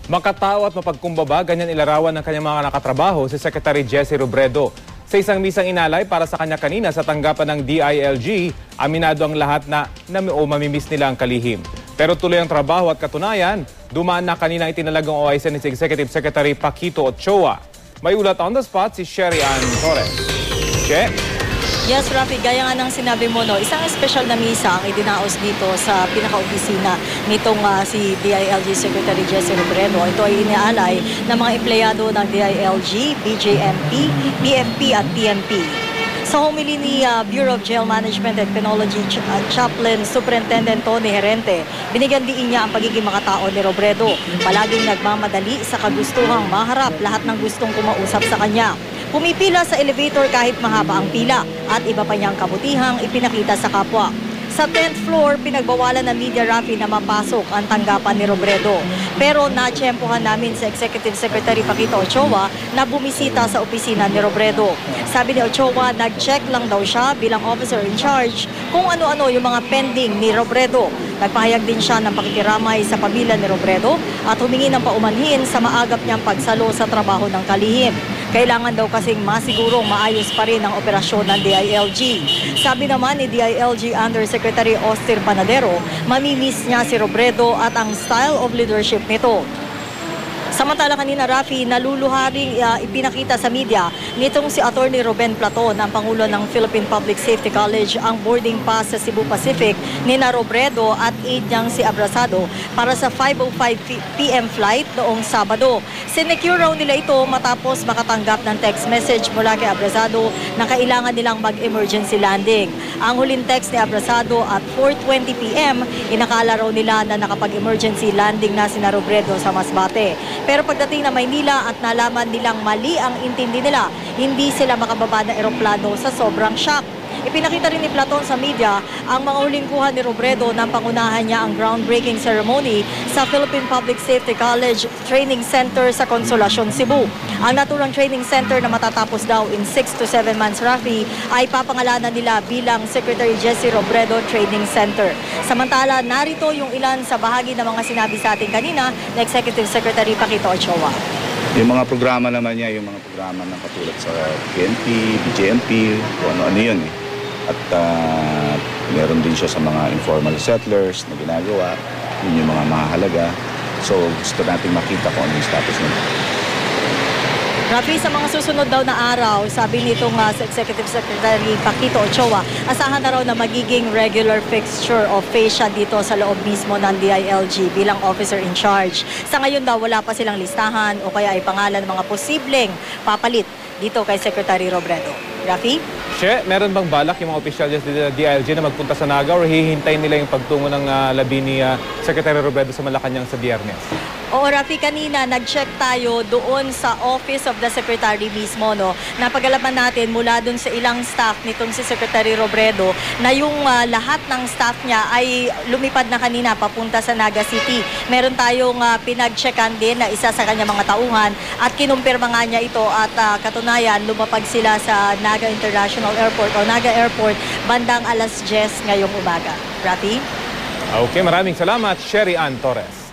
Makatao at mapagkumbaba, ganyan ilarawan ng kanyang mga nakatrabaho si Secretary Jesse Robredo. Sa isang misang inalay para sa kanya kanina sa tanggapan ng DILG, aminado ang lahat na mamimiss nila ang kalihim. Pero tuloy ang trabaho at katunayan, dumaan na kanina itinalagang OIC ni Executive Secretary Paquito Ochoa. May ulat on the spot si Sherry Ann Torres. Che? Yes, Rafi, gaya nga ng sinabi mo, isang special na misa ang idinaos dito sa pinaka-opisina nitong si DILG Secretary Jesse Robredo. Ito ay inialay ng mga empleyado ng DILG, BJMP, PFP at PNP. Sa homily ni Bureau of Jail Management and Penology Chaplain Superintendent Tony Herente, binigyan diin niya ang pagiging makatao ni Robredo. Palaging nagmamadali sa kagustuhang maharap lahat ng gustong kumausap sa kanya. Pumipila sa elevator kahit mahaba ang pila at iba pa niyang kabutihang ipinakita sa kapwa. Sa 10th floor, pinagbawalan ng media, Rafi, na mapasok ang tanggapan ni Robredo. Pero natsyempohan namin sa Executive Secretary Paquito Ochoa na bumisita sa opisina ni Robredo. Sabi ni Ochoa, nag-check lang daw siya bilang officer in charge kung ano-ano yung mga pending ni Robredo. Nagpahayag din siya ng pakikiramay sa pamilya ni Robredo at humingi ng paumanhin sa maagap niyang pagsalo sa trabaho ng kalihim. Kailangan daw kasing masigurong maayos pa rin ang operasyon ng DILG. Sabi naman ni DILG Undersecretary Ostir Panadero, mamimiss niya si Robredo at ang style of leadership nito. Samantala kanina, Rafi, naluluharing ipinakita sa media nitong si Attorney Ruben Platon, ang Pangulo ng Philippine Public Safety College, ang boarding pass sa Cebu Pacific ni na Robredo at aide niyang si Abrasado para sa 5:05 p.m. flight noong Sabado. Sinecure raw nila ito matapos makatanggap ng text message mula kay Abrasado na kailangan nilang mag-emergency landing. Ang huling text ni Abrasado at 4:20 p.m., inakala raw nila na nakapag-emergency landing na si na Robredo sa Masbate. Pero pagdating na Maynila at nalaman nilang mali ang intindi nila, hindi sila makababa ng eroplano sa sobrang shock. Ipinakita rin ni Platon sa media ang mga huling kuha ni Robredo nang pangunahan niya ang groundbreaking ceremony sa Philippine Public Safety College Training Center sa Consolacion, Cebu. Ang naturang training center na matatapos daw in 6 to 7 months, Rafi, ay papangalanan nila bilang Secretary Jesse Robredo Training Center. Samantala, narito yung ilan sa bahagi ng mga sinabi sa atin kanina na Executive Secretary Paquito Ochoa. Yung mga programa naman niya, yung mga programa ng katulad sa PNP, BJMP, kung ano-ano yun eh. At meron din siya sa mga informal settlers na ginagawa. Yun yung mga mahalaga. So gusto natin makita kung ano yung status nila. Rafi, sa mga susunod daw na araw, sabi nitong sa Executive Secretary Paquito Ochoa, asahan na raw na magiging regular fixture of FACEA dito sa loob mismo ng DILG bilang officer in charge. Sa ngayon daw, wala pa silang listahan o kaya ay pangalan ng mga posibleng papalit dito kay Secretary Robredo. Rafi? Che, meron bang balak yung mga opisyal sa DILG na magpunta sa Naga o hihintayin nila yung pagtungo ng labi ni Secretary Robredo sa Malacanang sa Biyernes? Oo, Rafi, kanina nag-check tayo doon sa Office of the Secretary mismo, Napagalaman natin mula doon sa ilang staff nitong si Secretary Robredo na yung lahat ng staff niya ay lumipad na kanina papunta sa Naga City. Meron tayong pinag-checkan din na isa sa kanya mga tauhan at kinumpirma nga niya ito at katunayan lumapag sila sa Naga International Airport o Naga Airport bandang alas 10 ngayong umaga. Rafi? Okay, maraming salamat, Sherry Ann Torres.